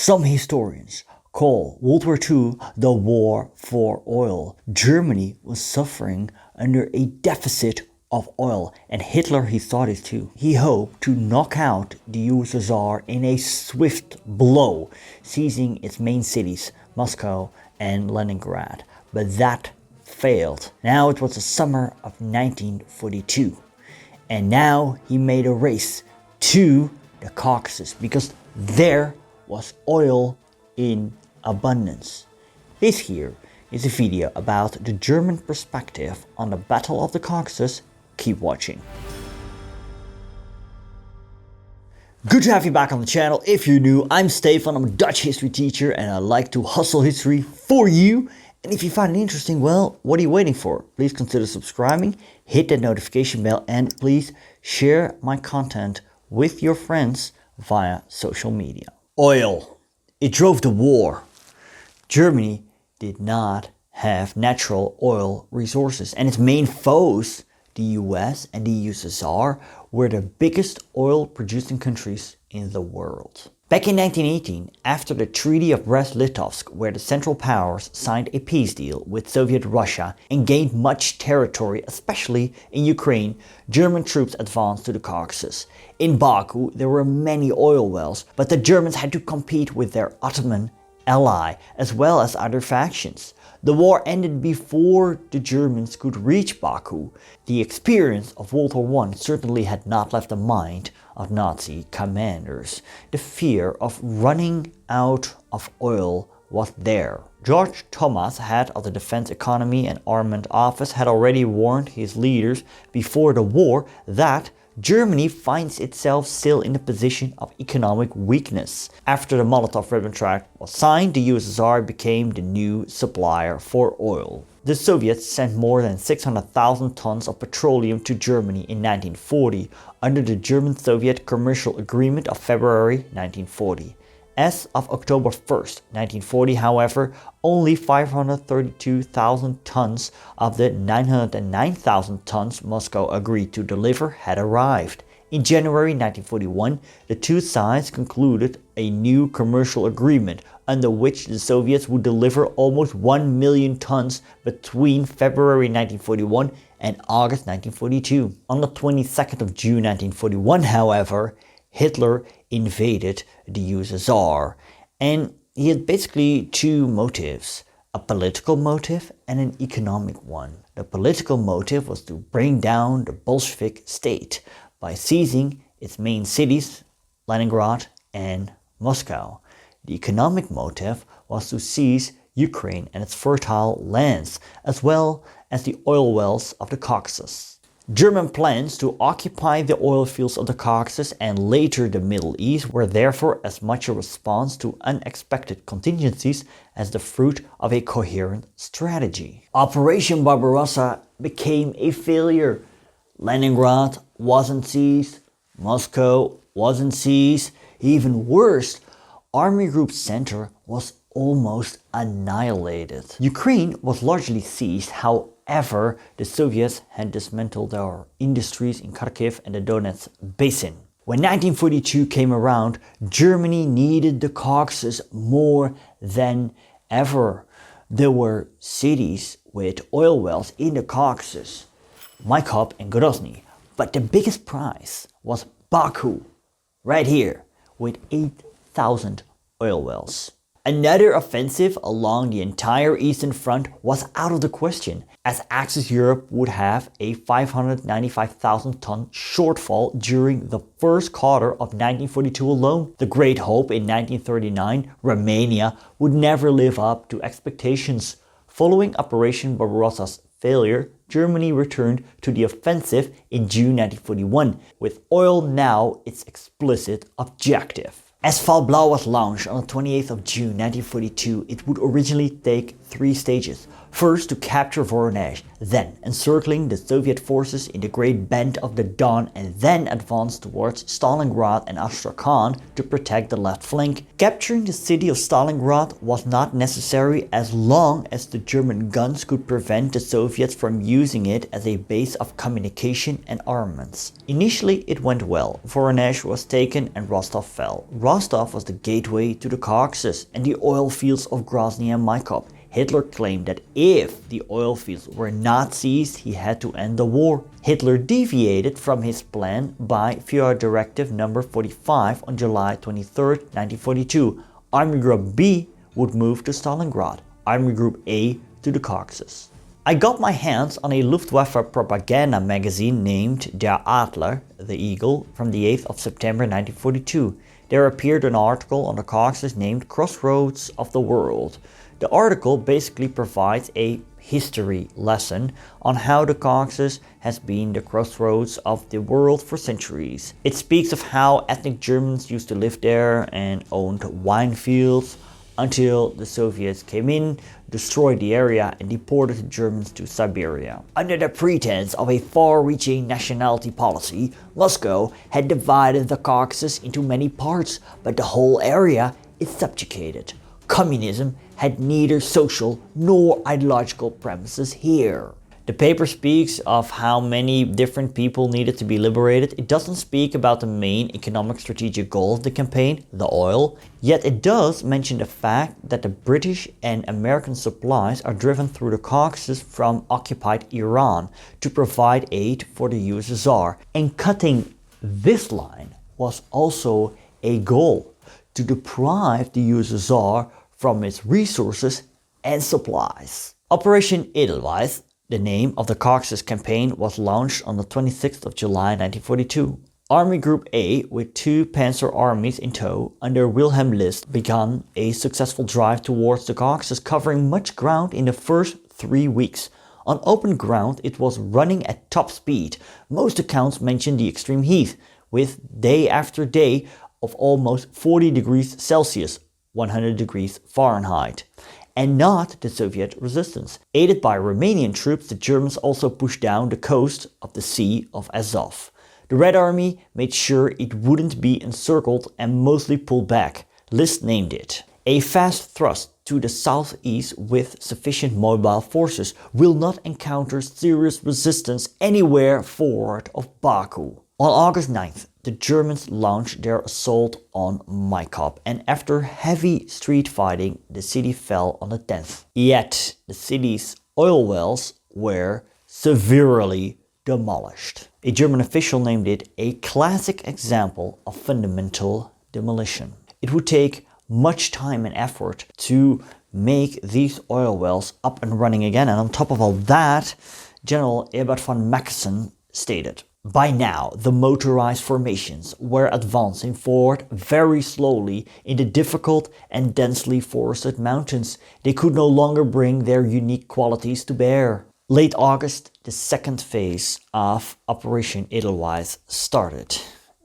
Some historians call World War II the war for oil. Germany was suffering under a deficit of oil, and Hitler, he thought it too. He hoped to knock out the USSR in a swift blow, seizing its main cities, Moscow and Leningrad. But that failed. Now it was the summer of 1942, and now he made a race to the Caucasus because there was oil in abundance. This here is a video about the German perspective on the Battle of the Caucasus. Keep watching. Good to have you back on the channel. If you're new, I'm Stefan, I'm a Dutch history teacher and I like to hustle history for you. And if you find it interesting, well, what are you waiting for? Please consider subscribing, hit that notification bell, and please share my content with your friends via social media. Oil. It drove the war. Germany did not have natural oil resources, and its main foes, the US and the USSR, were the biggest oil producing countries in the world. Back in 1918, after the Treaty of Brest-Litovsk, where the Central Powers signed a peace deal with Soviet Russia and gained much territory, especially in Ukraine, German troops advanced to the Caucasus. In Baku, there were many oil wells, but the Germans had to compete with their Ottoman ally, as well as other factions. The war ended before the Germans could reach Baku. The experience of World War I certainly had not left the mind of Nazi commanders. The fear of running out of oil was there. George Thomas, head of the Defense Economy and Armament Office, had already warned his leaders before the war that Germany finds itself still in a position of economic weakness. After the Molotov-Ribbentrop Tract was signed, the USSR became the new supplier for oil. The Soviets sent more than 600,000 tons of petroleum to Germany in 1940 under the German-Soviet Commercial Agreement of February 1940. As of October 1st, 1940, however, only 532,000 tons of the 909,000 tons Moscow agreed to deliver had arrived. In January 1941, the two sides concluded a new commercial agreement under which the Soviets would deliver almost 1 million tons between February 1941 and August 1942. On the 22nd of June 1941, however, Hitler invaded the USSR, and he had basically two motives, a political motive and an economic one. The political motive was to bring down the Bolshevik state by seizing its main cities, Leningrad and Moscow. The economic motive was to seize Ukraine and its fertile lands, as well as the oil wells of the Caucasus. German plans to occupy the oil fields of the Caucasus and later the Middle East were therefore as much a response to unexpected contingencies as the fruit of a coherent strategy. Operation Barbarossa became a failure. Leningrad wasn't seized, Moscow wasn't seized. Even worse, Army Group Center was almost annihilated. Ukraine was largely seized, however, the Soviets had dismantled their industries in Kharkiv and the Donetsk Basin. When 1942 came around, Germany needed the Caucasus more than ever. There were cities with oil wells in the Caucasus, Maikop and Grozny, but the biggest prize was Baku, right here, with 8,000 oil wells. Another offensive along the entire Eastern Front was out of the question, as Axis Europe would have a 595,000 ton shortfall during the first quarter of 1942 alone. The great hope in 1939, Romania, would never live up to expectations. Following Operation Barbarossa's failure, Germany returned to the offensive in June 1941, with oil now its explicit objective. As Fall Blau was launched on the 28th of June 1942, it would originally take 3 stages. First to capture Voronezh, then encircling the Soviet forces in the Great Bend of the Don, and then advance towards Stalingrad and Astrakhan to protect the left flank. Capturing the city of Stalingrad was not necessary as long as the German guns could prevent the Soviets from using it as a base of communication and armaments. Initially it went well. Voronezh was taken and Rostov fell. Rostov was the gateway to the Caucasus and the oil fields of Grozny and Maikop. Hitler claimed that if the oil fields were not seized, he had to end the war. Hitler deviated from his plan by Führer Directive No. 45 on July 23, 1942. Army Group B would move to Stalingrad, Army Group A to the Caucasus. I got my hands on a Luftwaffe propaganda magazine named Der Adler, the Eagle, from the 8th of September 1942. There appeared an article on the Caucasus named Crossroads of the World. The article basically provides a history lesson on how the Caucasus has been the crossroads of the world for centuries. It speaks of how ethnic Germans used to live there and owned wine fields until the Soviets came in, destroyed the area and deported the Germans to Siberia. Under the pretense of a far-reaching nationality policy, Moscow had divided the Caucasus into many parts, but the whole area is subjugated. Communism had neither social nor ideological premises here. The paper speaks of how many different people needed to be liberated. It doesn't speak about the main economic strategic goal of the campaign, the oil, yet it does mention the fact that the British and American supplies are driven through the Caucasus from occupied Iran to provide aid for the USSR. And cutting this line was also a goal, to deprive the USSR from its resources and supplies. Operation Edelweiss, the name of the Caucasus Campaign, was launched on the 26th of July 1942. Army Group A, with 2 panzer armies in tow under Wilhelm List, began a successful drive towards the Caucasus, covering much ground in the first 3 weeks. On open ground it was running at top speed. Most accounts mention the extreme heat, with day after day of almost 40 degrees Celsius, 100 degrees Fahrenheit, and not the Soviet resistance. Aided by Romanian troops, the Germans also pushed down the coast of the Sea of Azov. The Red Army made sure it wouldn't be encircled and mostly pulled back. List named it a fast thrust to the southeast with sufficient mobile forces will not encounter serious resistance anywhere forward of Baku. On August 9th, the Germans launched their assault on Maikop, and after heavy street fighting, the city fell on the 10th. Yet, the city's oil wells were severely demolished. A German official named it a classic example of fundamental demolition. It would take much time and effort to make these oil wells up and running again, and on top of all that, General Ebert von Mackensen stated, "By now, the motorized formations were advancing forward very slowly in the difficult and densely forested mountains. They could no longer bring their unique qualities to bear." Late August, the second phase of Operation Edelweiss started.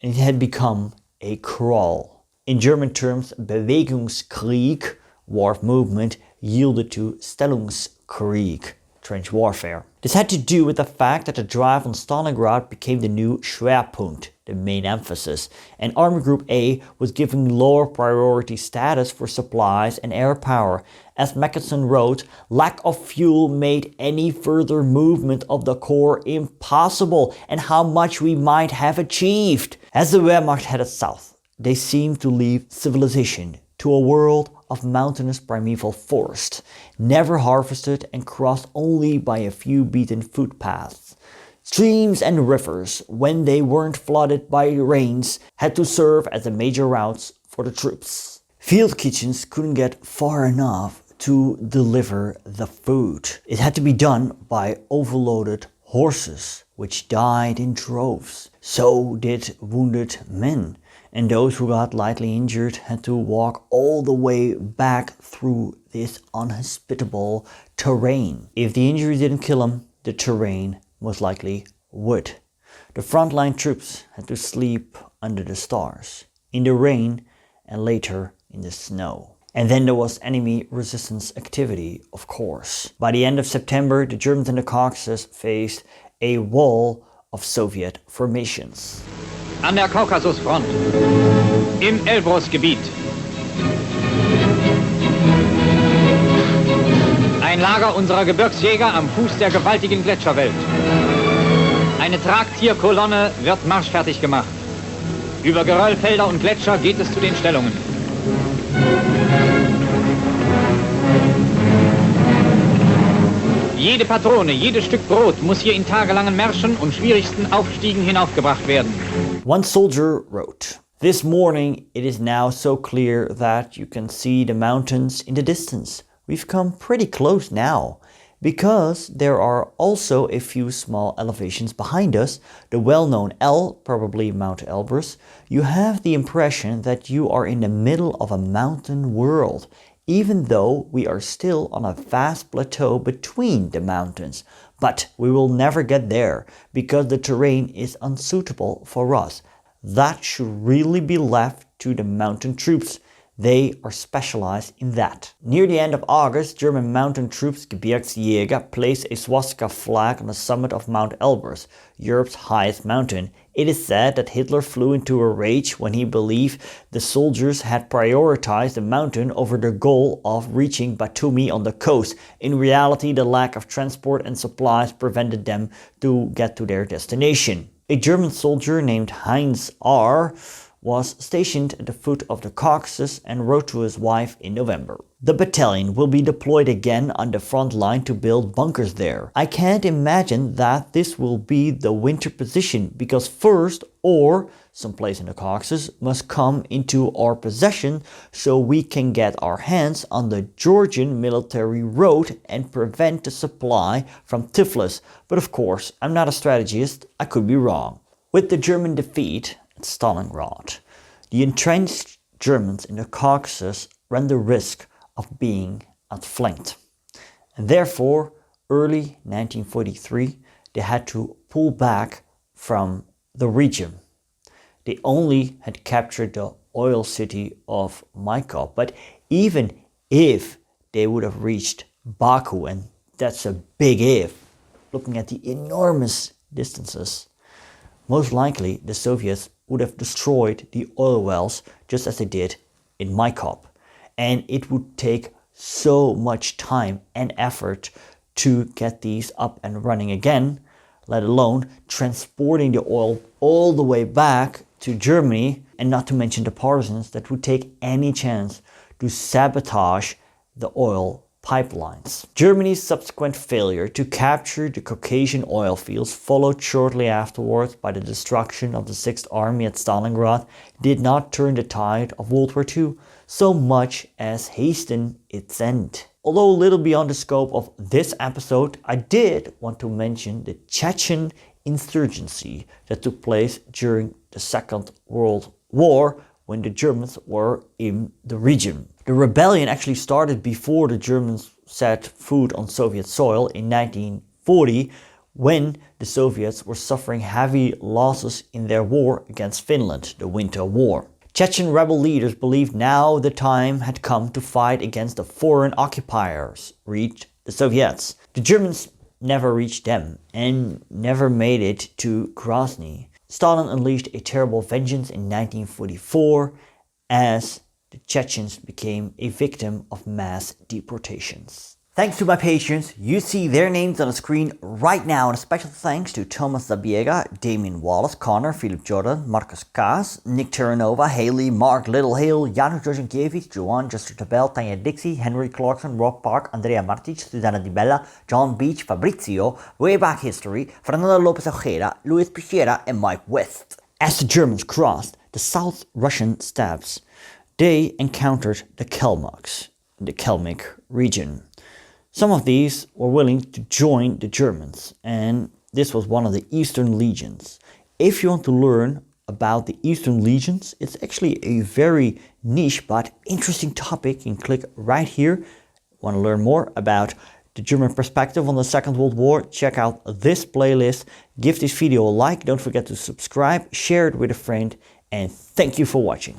It had become a crawl. In German terms, Bewegungskrieg, war movement, yielded to Stellungskrieg, trench warfare. This had to do with the fact that the drive on Stalingrad became the new Schwerpunkt, the main emphasis, and Army Group A was given lower priority status for supplies and air power. As Mackensen wrote, lack of fuel made any further movement of the corps impossible, and how much we might have achieved. As the Wehrmacht headed south, they seemed to leave civilization to a world of mountainous primeval forest, never harvested and crossed only by a few beaten footpaths. Streams and rivers, when they weren't flooded by rains, had to serve as the major routes for the troops. Field kitchens couldn't get far enough to deliver the food. It had to be done by overloaded horses, which died in droves. So did wounded men. And those who got lightly injured had to walk all the way back through this unhospitable terrain. If the injury didn't kill them, the terrain most likely would. The frontline troops had to sleep under the stars, in the rain and later in the snow. And then there was enemy resistance activity, of course. By the end of September, the Germans in the Caucasus faced a wall of Soviet formations. An der Kaukasusfront, im Elbrusgebiet. Ein Lager unserer Gebirgsjäger am Fuß der gewaltigen Gletscherwelt. Eine Tragtierkolonne wird marschfertig gemacht. Über Geröllfelder und Gletscher geht es zu den Stellungen. Jede Patrone, jedes Stück Brot muss hier in tagelangen Märschen und schwierigsten Aufstiegen hinaufgebracht werden. One soldier wrote, "This morning it is now so clear that you can see the mountains in the distance. We've come pretty close now. Because there are also a few small elevations behind us, the well-known L, probably Mount Elbrus, you have the impression that you are in the middle of a mountain world, even though we are still on a vast plateau between the mountains. But we will never get there, because the terrain is unsuitable for us. That should really be left to the mountain troops. They are specialized in that." Near the end of August, German mountain troops, Gebirgsjäger, placed a swastika flag on the summit of Mount Elbrus, Europe's highest mountain. It is said that Hitler flew into a rage when he believed the soldiers had prioritized the mountain over the goal of reaching Batumi on the coast. In reality, the lack of transport and supplies prevented them to get to their destination. A German soldier named Heinz R. was stationed at the foot of the Caucasus and wrote to his wife in November. "The battalion will be deployed again on the front line to build bunkers there. I can't imagine that this will be the winter position, because first or someplace in the Caucasus must come into our possession so we can get our hands on the Georgian military road and prevent the supply from Tiflis. But of course, I'm not a strategist, I could be wrong." With the German defeat at Stalingrad, the entrenched Germans in the Caucasus ran the risk of being outflanked. And therefore, early 1943, they had to pull back from the region. They only had captured the oil city of Maikop, but even if they would have reached Baku, and that's a big if, looking at the enormous distances, most likely the Soviets would have destroyed the oil wells just as they did in Maikop. And it would take so much time and effort to get these up and running again, let alone transporting the oil all the way back to Germany, and not to mention the partisans that would take any chance to sabotage the oil pipelines. Germany's subsequent failure to capture the Caucasian oil fields, followed shortly afterwards by the destruction of the 6th Army at Stalingrad, did not turn the tide of World War II so much as hasten its end. Although a little beyond the scope of this episode, I did want to mention the Chechen insurgency that took place during the Second World War when the Germans were in the region. The rebellion actually started before the Germans set foot on Soviet soil in 1940, when the Soviets were suffering heavy losses in their war against Finland, the Winter War. Chechen rebel leaders believed now the time had come to fight against the foreign occupiers, reached the Soviets. The Germans never reached them and never made it to Grozny. Stalin unleashed a terrible vengeance in 1944 as the Chechens became a victim of mass deportations. Thanks to my patrons, you see their names on the screen right now, and a special thanks to Thomas Zabiega, Damien Wallace, Connor, Philip Jordan, Marcus Kaas, Nick Terranova, Haley, Mark Littlehale, Janusz Jojankiewicz, Joanne, Justin Tabell, Tanya Dixie, Henry Clarkson, Rob Park, Andrea Martic, Susana Di Bella, John Beach, Fabrizio, Way Back History, Fernando Lopez Ojeda, Luis Pichera, and Mike West. As the Germans crossed the South Russian steppes, they encountered the Kalmucks in the Kalmyk region. Some of these were willing to join the Germans, and this was one of the Eastern Legions. If you want to learn about the Eastern Legions, it's actually a very niche but interesting topic. You can click right here. Want to learn more about the German perspective on the Second World War? Check out this playlist. Give this video a like. Don't forget to subscribe, share it with a friend, and thank you for watching.